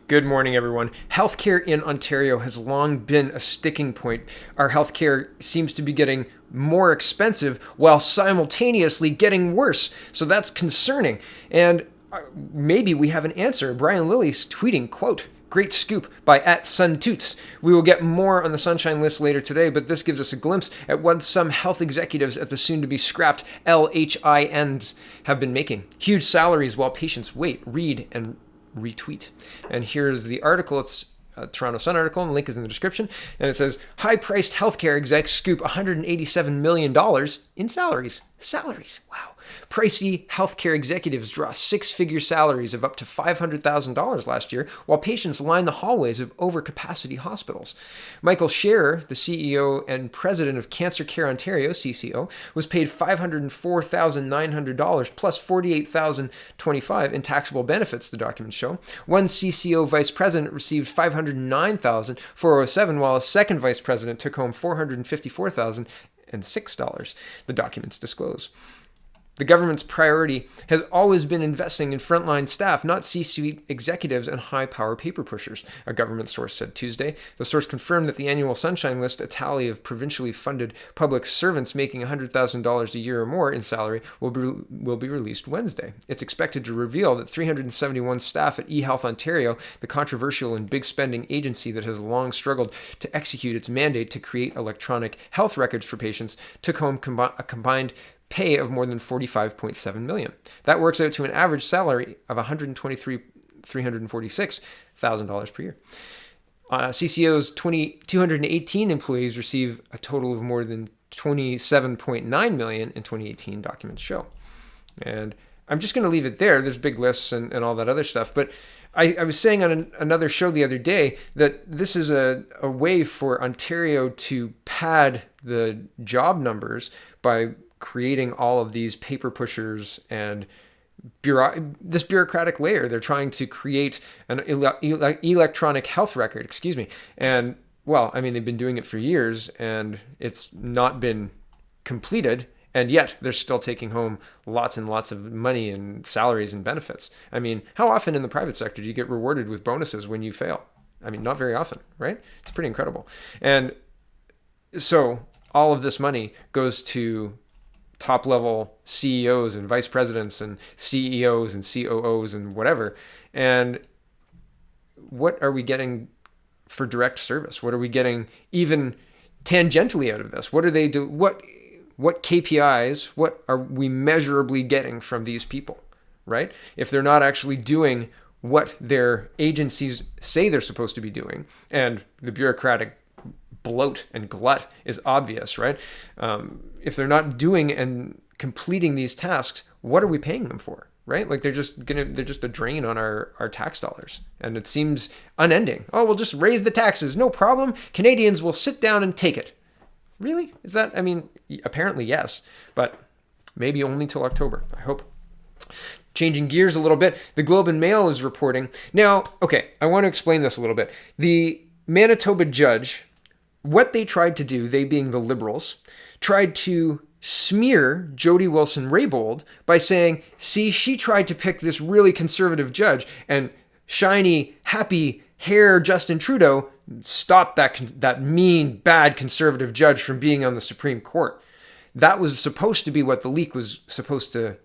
Good morning, everyone. Healthcare in Ontario has long been a sticking point. Our healthcare seems to be getting more expensive while simultaneously getting worse. So that's concerning. And maybe we have an answer. Brian Lilly's tweeting, quote, "Great scoop by @SunToots. We will get more on the Sunshine List later today, but this gives us a glimpse at what some health executives at the soon-to-be scrapped LHINs have been making. Huge salaries while patients wait, read, and retweet." And here's the article. It's a Toronto Sun article, and the link is in the description. And it says, high-priced healthcare execs scoop $187 million in salaries. Salaries, wow. Pricey healthcare executives draw six-figure salaries of up to $500,000 last year, while patients line the hallways of overcapacity hospitals. Michael Scherer, the CEO and president of Cancer Care Ontario, CCO, was paid $504,900 plus $48,025 in taxable benefits, the documents show. One CCO vice president received $509,407, while a second vice president took home $454,006, the documents disclose. The government's priority has always been investing in frontline staff, not C-suite executives and high-power paper pushers, a government source said Tuesday. The source confirmed that the annual Sunshine List, a tally of provincially funded public servants making $100,000 a year or more in salary, will be released Wednesday. It's expected to reveal that 371 staff at eHealth Ontario, the controversial and big-spending agency that has long struggled to execute its mandate to create electronic health records for patients, took home a combined pay of more than $45.7 million. That works out to an average salary of $123,346,000 per year. CCO's 218 employees receive a total of more than $27.9 million in 2018, documents show. And I'm just going to leave it there. There's big lists and all that other stuff. But I was saying on another show the other day that this is a way for Ontario to pad the job numbers by creating all of these paper pushers and this bureaucratic layer. They're trying to create an electronic health record, And, well, I mean, they've been doing it for years and it's not been completed. And yet they're still taking home lots and lots of money and salaries and benefits. I mean, how often in the private sector do you get rewarded with bonuses when you fail? I mean, not very often, right? It's pretty incredible. And so all of this money goes to top-level CEOs and vice presidents and CEOs and COOs and whatever. And what are we getting for direct service? What are we getting even tangentially out of this? What are they do? What KPIs? What are we measurably getting from these people? Right? If they're not actually doing what their agencies say they're supposed to be doing, and the bureaucratic bloat and glut is obvious, right? If they're not doing and completing these tasks, what are we paying them for, right? Like they're just a drain on our tax dollars, and it seems unending. Oh, we'll just raise the taxes, no problem. Canadians will sit down and take it. Really? Is that? I mean, apparently yes, but maybe only till October. I hope. Changing gears a little bit, the Globe and Mail is reporting now. Okay, I want to explain this a little bit. The Manitoba judge, what they tried to do, they being the Liberals, tried to smear Jody Wilson-Raybould by saying, see, she tried to pick this really conservative judge, and shiny, happy hair Justin Trudeau stopped that mean, bad conservative judge from being on the Supreme Court. That was supposed to be what the leak was supposed to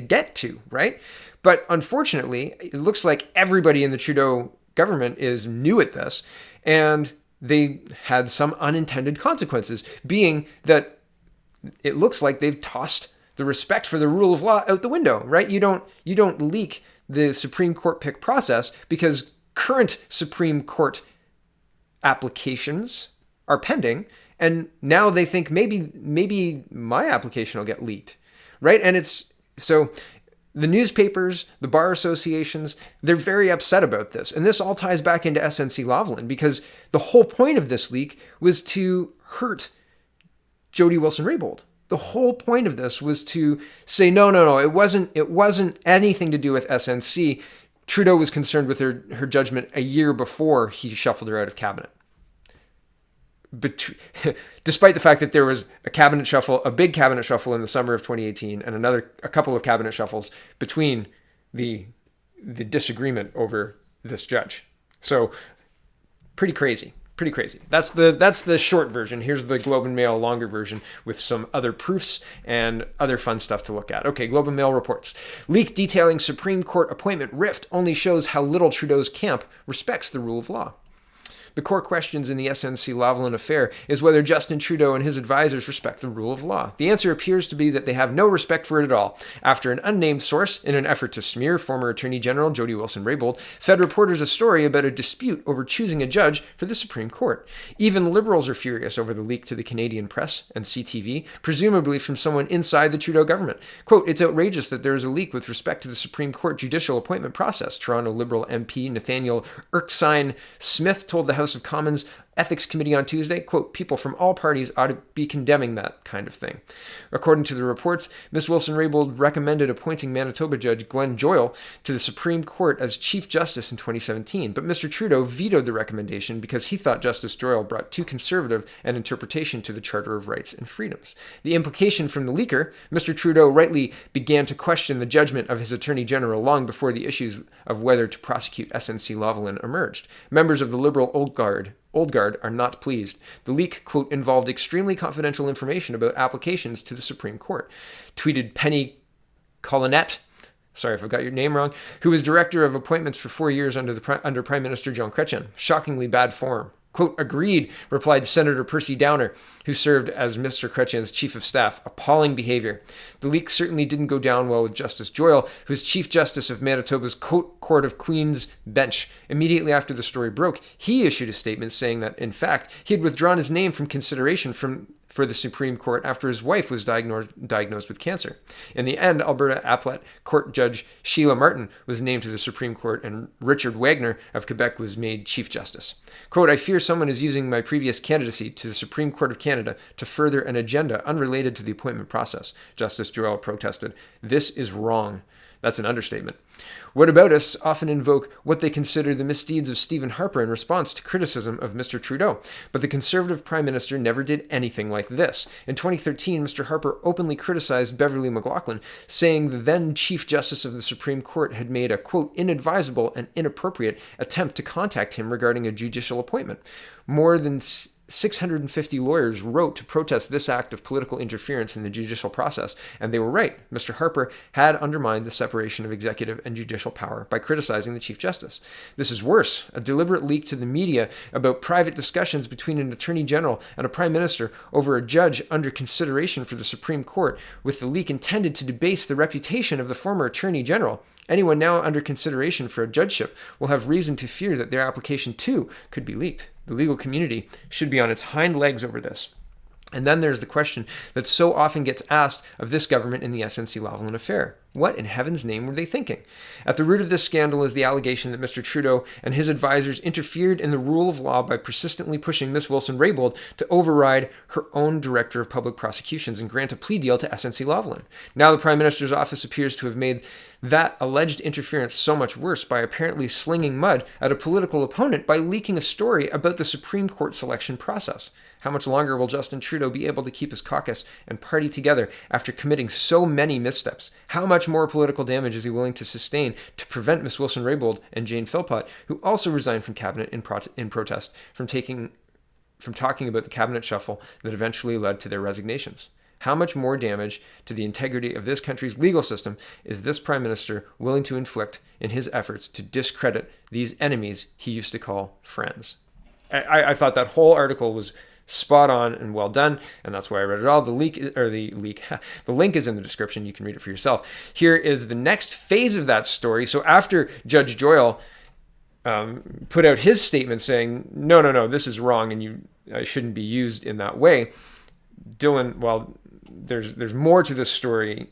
get to, right? But unfortunately, it looks like everybody in the Trudeau government is new at this, and they had some unintended consequences, being that it looks like they've tossed the respect for the rule of law out the window, right? You don't leak the Supreme Court pick process because current Supreme Court applications are pending, and now they think maybe my application will get leaked, right? And it's so the newspapers, the bar associations, they're very upset about this. And this all ties back into SNC-Lavalin, because the whole point of this leak was to hurt Jody Wilson-Raybould. The whole point of this was to say, no, it wasn't anything to do with SNC. Trudeau was concerned with her judgment a year before he shuffled her out of cabinet. Despite the fact that there was a big cabinet shuffle in the summer of 2018, and a couple of cabinet shuffles between the disagreement over this judge, So pretty crazy. Pretty crazy. That's the short version. Here's the Globe and Mail longer version with some other proofs and other fun stuff to look at. Okay, Globe and Mail reports. Leak detailing Supreme Court appointment rift only shows how little Trudeau's camp respects the rule of law. The core questions in the SNC-Lavalin affair is whether Justin Trudeau and his advisors respect the rule of law. The answer appears to be that they have no respect for it at all. After an unnamed source, in an effort to smear former Attorney General Jody Wilson-Raybould, fed reporters a story about a dispute over choosing a judge for the Supreme Court. Even Liberals are furious over the leak to the Canadian press and CTV, presumably from someone inside the Trudeau government. Quote, "It's outrageous that there is a leak with respect to the Supreme Court judicial appointment process," Toronto Liberal MP Nathaniel Erskine-Smith told the House of Commons Ethics Committee on Tuesday. Quote, "People from all parties ought to be condemning that kind of thing." According to the reports, Ms. Wilson-Raybould recommended appointing Manitoba Judge Glenn Joyal to the Supreme Court as Chief Justice in 2017, but Mr. Trudeau vetoed the recommendation because he thought Justice Joyal brought too conservative an interpretation to the Charter of Rights and Freedoms. The implication from the leaker, Mr. Trudeau rightly began to question the judgment of his Attorney General long before the issues of whether to prosecute SNC-Lavalin emerged. Members of the Liberal Old Guard are not pleased. The leak, quote, "involved extremely confidential information about applications to the Supreme Court," tweeted Penny Collinette, sorry if I got your name wrong, who was director of appointments for 4 years under Prime Minister John Chrétien. "Shockingly bad form." Quote, "Agreed," replied Senator Percy Downer, who served as Mr. Chrétien's chief of staff. "Appalling behavior." The leak certainly didn't go down well with Justice Joyal, who is Chief Justice of Manitoba's Court of Queen's Bench. Immediately after the story broke, he issued a statement saying that, in fact, he had withdrawn his name from consideration for the Supreme Court after his wife was diagnosed with cancer. In the end, Alberta Appellate Court Judge Sheila Martin was named to the Supreme Court, and Richard Wagner of Quebec was made Chief Justice. Quote, "I fear someone is using my previous candidacy to the Supreme Court of Canada to further an agenda unrelated to the appointment process," Justice Joyal protested. "This is wrong." That's an understatement. Whataboutists often invoke what they consider the misdeeds of Stephen Harper in response to criticism of Mr. Trudeau, but the Conservative Prime Minister never did anything like this. In 2013, Mr. Harper openly criticized Beverly McLaughlin, saying the then Chief Justice of the Supreme Court had made a, quote, "inadvisable and inappropriate attempt to contact him regarding a judicial appointment." More than 650 lawyers wrote to protest this act of political interference in the judicial process, and they were right. Mr. Harper had undermined the separation of executive and judicial power by criticizing the Chief Justice. This is worse, a deliberate leak to the media about private discussions between an Attorney General and a Prime Minister over a judge under consideration for the Supreme Court, with the leak intended to debase the reputation of the former Attorney General. Anyone now under consideration for a judgeship will have reason to fear that their application too could be leaked. The legal community should be on its hind legs over this. And then there's the question that so often gets asked of this government in the SNC-Lavalin affair. What in heaven's name were they thinking? At the root of this scandal is the allegation that Mr. Trudeau and his advisors interfered in the rule of law by persistently pushing Ms. Wilson-Raybould to override her own Director of Public Prosecutions and grant a plea deal to SNC-Lavalin. Now the Prime Minister's office appears to have made that alleged interference so much worse by apparently slinging mud at a political opponent by leaking a story about the Supreme Court selection process. How much longer will Justin Trudeau be able to keep his caucus and party together after committing so many missteps? How much more political damage is he willing to sustain to prevent Ms. Wilson-Raybould and Jane Philpott, who also resigned from cabinet in protest, from talking about the cabinet shuffle that eventually led to their resignations? How much more damage to the integrity of this country's legal system is this Prime Minister willing to inflict in his efforts to discredit these enemies he used to call friends? I thought that whole article was spot on and well done, and that's why I read it all. The link is in the description. You can read it for yourself. Here is the next phase of that story. So after Judge Joyal put out his statement saying, no, this is wrong and I shouldn't be used in that way, Dylan, well, there's more to this story,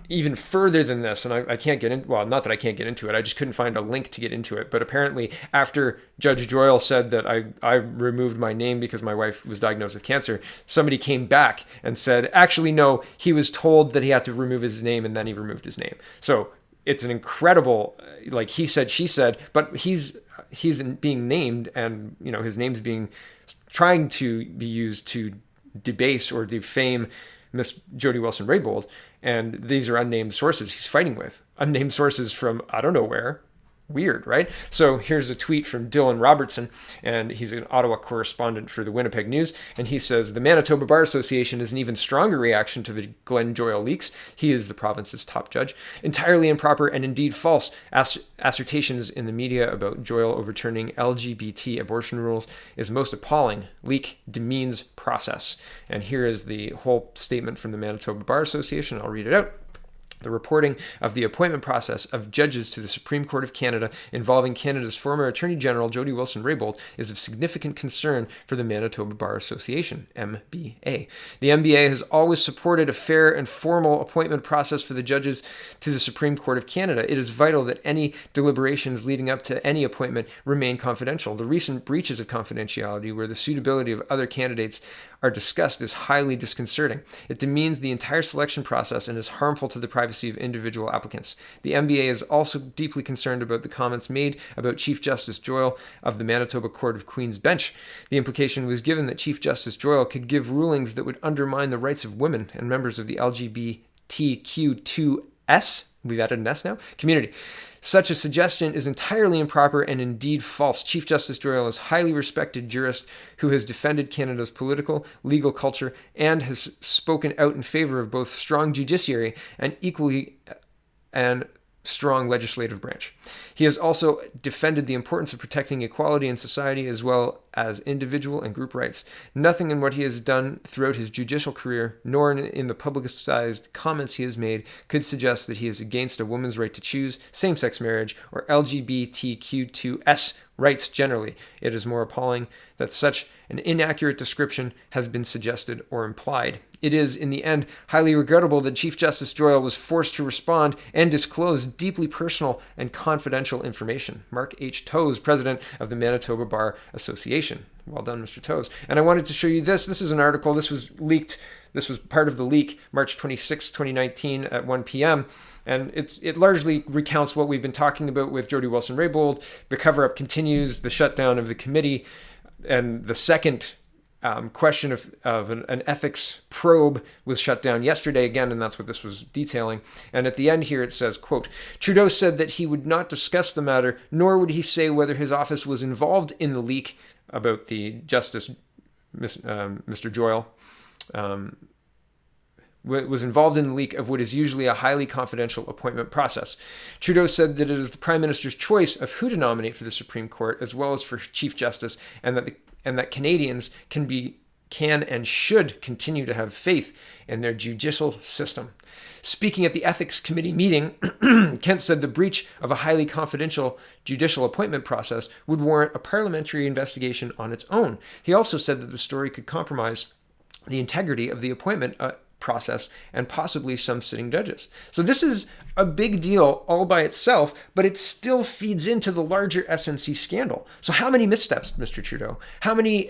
even further than this, and I can't get in. Well, not that I can't get into it. I just couldn't find a link to get into it. But apparently, after Judge Joyal said that I removed my name because my wife was diagnosed with cancer, somebody came back and said, actually, no, he was told that he had to remove his name, and then he removed his name. So it's an incredible, like he said, she said, but he's being named, and his name's trying to be used to debase or defame Miss Jody Wilson-Raybould, and these are unnamed sources he's fighting with. Unnamed sources from I don't know where. Weird, right? So here's a tweet from Dylan Robertson, and he's an Ottawa correspondent for the Winnipeg News, and he says, the Manitoba Bar Association is an even stronger reaction to the Glenn Joyal leaks. He is the province's top judge. Entirely improper and indeed false assertions in the media about Joyal overturning LGBT abortion rules is most appalling. Leak demeans process. And here is the whole statement from the Manitoba Bar Association. I'll read it out. The reporting of the appointment process of judges to the Supreme Court of Canada involving Canada's former Attorney General Jody Wilson-Raybould is of significant concern for the Manitoba Bar Association, MBA. The MBA has always supported a fair and formal appointment process for the judges to the Supreme Court of Canada. It is vital that any deliberations leading up to any appointment remain confidential. The recent breaches of confidentiality, where the suitability of other candidates are discussed, is highly disconcerting. It demeans the entire selection process and is harmful to the privacy of individual applicants. The MBA is also deeply concerned about the comments made about Chief Justice Joyal of the Manitoba Court of Queen's Bench. The implication was given that Chief Justice Joyal could give rulings that would undermine the rights of women and members of the LGBTQ2S, we've added an S now, community. Such a suggestion is entirely improper and indeed false. Chief Justice Joyal is a highly respected jurist who has defended Canada's political, legal culture and has spoken out in favor of both strong judiciary and equally and strong legislative branch. He has also defended the importance of protecting equality in society as well as individual and group rights. Nothing in what he has done throughout his judicial career, nor in the publicized comments he has made, could suggest that he is against a woman's right to choose, same-sex marriage, or LGBTQ2S rights generally. It is more appalling that such an inaccurate description has been suggested or implied. It is, in the end, highly regrettable that Chief Justice Joyal was forced to respond and disclose deeply personal and confidential information. Mark H. Toes, president of the Manitoba Bar Association. Well done, Mr. Toes. And I wanted to show you this. This is an article. This was leaked. This was part of the leak, March 26, 2019 at 1 p.m. And it largely recounts what we've been talking about with Jody Wilson-Raybould. The cover-up continues, the shutdown of the committee, and the second question of an ethics probe was shut down yesterday again, and that's what this was detailing. And at the end here it says, quote, Trudeau said that he would not discuss the matter, nor would he say whether his office was involved in the leak about the Justice, Mr. Joyal, was involved in the leak of what is usually a highly confidential appointment process. Trudeau said that it is the Prime Minister's choice of who to nominate for the Supreme Court, as well as for Chief Justice, and that Canadians can and should continue to have faith in their judicial system. Speaking at the Ethics Committee meeting, Kent said the breach of a highly confidential judicial appointment process would warrant a parliamentary investigation on its own. He also said that the story could compromise the integrity of the appointment process and possibly some sitting judges. So this is a big deal all by itself, but it still feeds into the larger SNC scandal. So how many missteps, Mr. Trudeau? How many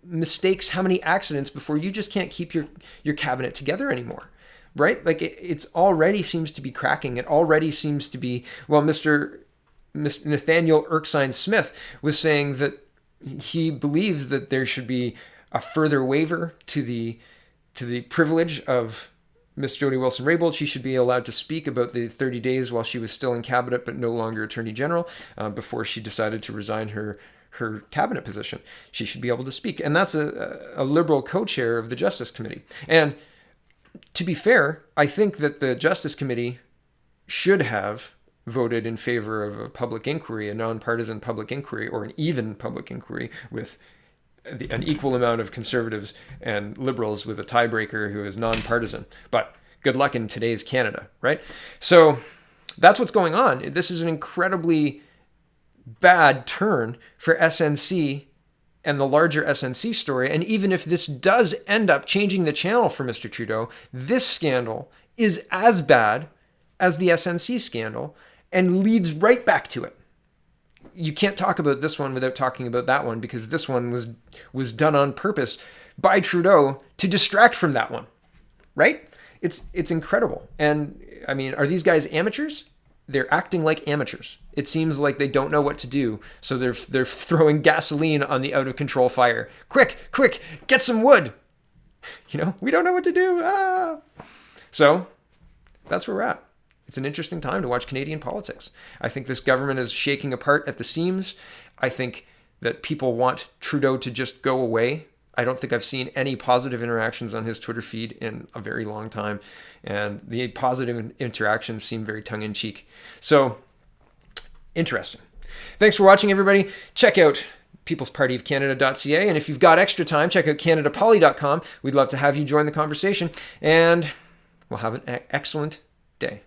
mistakes, how many accidents before you just can't keep your cabinet together anymore? Right? Like it's already seems to be cracking. It already seems to be, well, Mr. Nathaniel Erskine Smith was saying that he believes that there should be a further waiver to the privilege of Miss Jody Wilson-Raybould. She should be allowed to speak about the 30 days while she was still in cabinet but no longer Attorney General before she decided to resign her cabinet position. She should be able to speak. And that's a Liberal co-chair of the Justice Committee. And to be fair, I think that the Justice Committee should have voted in favor of a public inquiry, a nonpartisan public inquiry, or an even public inquiry with an equal amount of Conservatives and Liberals with a tiebreaker who is nonpartisan. But good luck in today's Canada, right? So that's what's going on. This is an incredibly bad turn for SNC and the larger SNC story. And even if this does end up changing the channel for Mr. Trudeau, this scandal is as bad as the SNC scandal and leads right back to it. You can't talk about this one without talking about that one, because this one was done on purpose by Trudeau to distract from that one, right? It's incredible. And I mean, are these guys amateurs? They're acting like amateurs. It seems like they don't know what to do, so they're throwing gasoline on the out of control fire. Quick, get some wood. We don't know what to do. So that's where we're at. it's an interesting time to watch Canadian politics. I think this government is shaking apart at the seams. I think that people want Trudeau to just go away. I don't think I've seen any positive interactions on his Twitter feed in a very long time. And the positive interactions seem very tongue-in-cheek. So, interesting. Thanks for watching, everybody. Check out peoplespartyofcanada.ca. And if you've got extra time, check out canadapoly.com. We'd love to have you join the conversation. And we'll have an excellent day.